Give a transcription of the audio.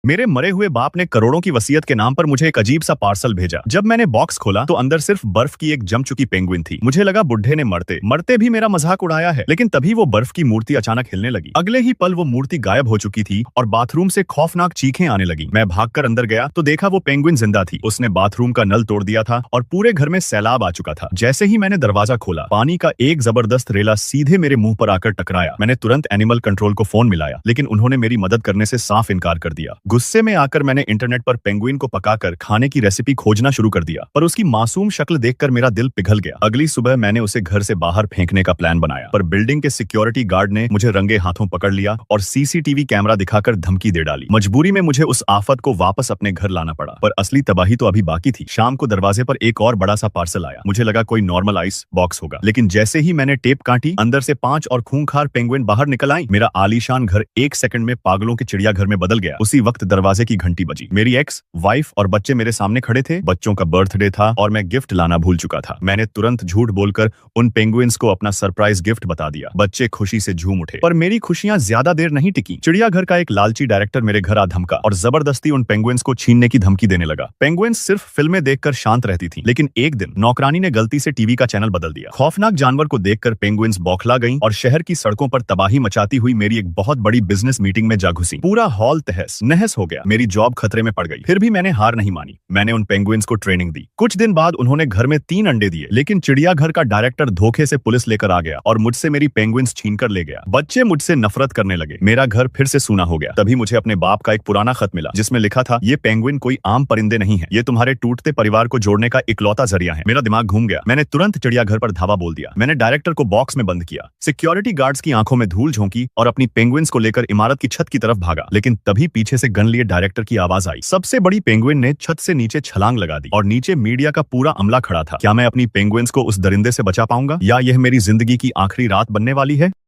मेरे मरे हुए बाप ने करोड़ों की वसीयत के नाम पर मुझे एक अजीब सा पार्सल भेजा। जब मैंने बॉक्स खोला तो अंदर सिर्फ बर्फ की एक जम चुकी पेंगुइन थी। मुझे लगा बुड्ढे ने मरते मरते भी मेरा मजाक उड़ाया है, लेकिन तभी वो बर्फ की मूर्ति अचानक हिलने लगी। अगले ही पल वो मूर्ति गायब हो चुकी थी और बाथरूम से खौफनाक चीखें आने लगी। मैं भागकर अंदर गया तो देखा वो पेंगुइन जिंदा थी। उसने बाथरूम का नल तोड़ दिया था और पूरे घर में सैलाब आ चुका था। जैसे ही मैंने दरवाजा खोला, पानी का एक जबरदस्त रेला सीधे मेरे मुंह पर आकर टकराया। मैंने तुरंत एनिमल कंट्रोल को फोन मिलाया, लेकिन उन्होंने मेरी मदद करने से साफ इनकार कर दिया। गुस्से में आकर मैंने इंटरनेट पर पेंगुइन को पकाकर खाने की रेसिपी खोजना शुरू कर दिया, पर उसकी मासूम शक्ल देखकर मेरा दिल पिघल गया। अगली सुबह मैंने उसे घर से बाहर फेंकने का प्लान बनाया, पर बिल्डिंग के सिक्योरिटी गार्ड ने मुझे रंगे हाथों पकड़ लिया और सीसीटीवी कैमरा दिखाकर धमकी दे डाली। मजबूरी में मुझे उस आफत को वापस अपने घर लाना पड़ा, पर असली तबाही तो अभी बाकी थी। शाम को दरवाजे पर एक और बड़ा सा पार्सल आया। मुझे लगा कोई नॉर्मल आइस बॉक्स होगा, लेकिन जैसे ही मैंने टेप काटी, अंदर से 5 और खूंखार पेंगुइन बाहर निकल आई। मेरा आलीशान घर एक सेकंड में पागलों के चिड़ियाघर में बदल गया। उसी वक्त दरवाजे की घंटी बजी। मेरी एक्स, वाइफ और बच्चे मेरे सामने खड़े थे। बच्चों का बर्थडे था और मैं गिफ्ट लाना भूल चुका था। मैंने तुरंत झूठ बोलकर उन पेंगुइन्स को अपना सरप्राइज गिफ्ट बता दिया। बच्चे खुशी से झूम उठे, पर मेरी खुशियां ज्यादा देर नहीं टिकी। चिड़ियाघर का एक लालची डायरेक्टर मेरे घर आ धमका और जबरदस्ती उन पेंगुइन्स को छीनने की धमकी देने लगा। पेंगुइन्स सिर्फ फिल्में देखकर शांत रहती थी, लेकिन एक दिन नौकरानी ने गलती से टीवी का चैनल बदल दिया। खौफनाक जानवर को देखकर पेंगुइन्स बौखला गईं और शहर की सड़कों पर तबाही मचाती हुई मेरी एक बहुत बड़ी बिजनेस मीटिंग में जा घुसी। पूरा हॉल तहस नहस हो गया। मेरी जॉब खतरे में पड़ गई। फिर भी मैंने हार नहीं मानी। मैंने उन पेंगुइन्स को ट्रेनिंग दी। कुछ दिन बाद उन्होंने घर में 3 अंडे दिए, लेकिन चिड़ियाघर का डायरेक्टर धोखे से पुलिस लेकर आ गया और मुझसे मेरी पेंगुइन्स छीनकर ले गया। बच्चे मुझसे नफरत करने लगे। मेरा घर फिर से सूना हो गया। तभी मुझे अपने बाप का एक पुराना खत मिला, जिसमें लिखा था, ये पेंगुइन कोई आम परिंदे नहीं है, ये तुम्हारे टूटते परिवार को जोड़ने का इकलौता जरिया है। मेरा दिमाग घूम गया। मैंने तुरंत चिड़ियाघर पर धावा बोल दिया। मैंने डायरेक्टर को बॉक्स में बंद किया। सिक्योरिटी गार्ड्स की आंखों में धूल झोंकी और अपनी पेंगुइन्स को लेकर इमारत की छत की तरफ भागा, लेकिन तभी पीछे से गन लिए डायरेक्टर की आवाज आई। सबसे बड़ी पेंगुइन ने छत से नीचे छलांग लगा दी और नीचे मीडिया का पूरा अमला खड़ा था। क्या मैं अपनी पेंगुइन्स को उस दरिंदे से बचा पाऊंगा, या यह मेरी जिंदगी की आखिरी रात बनने वाली है?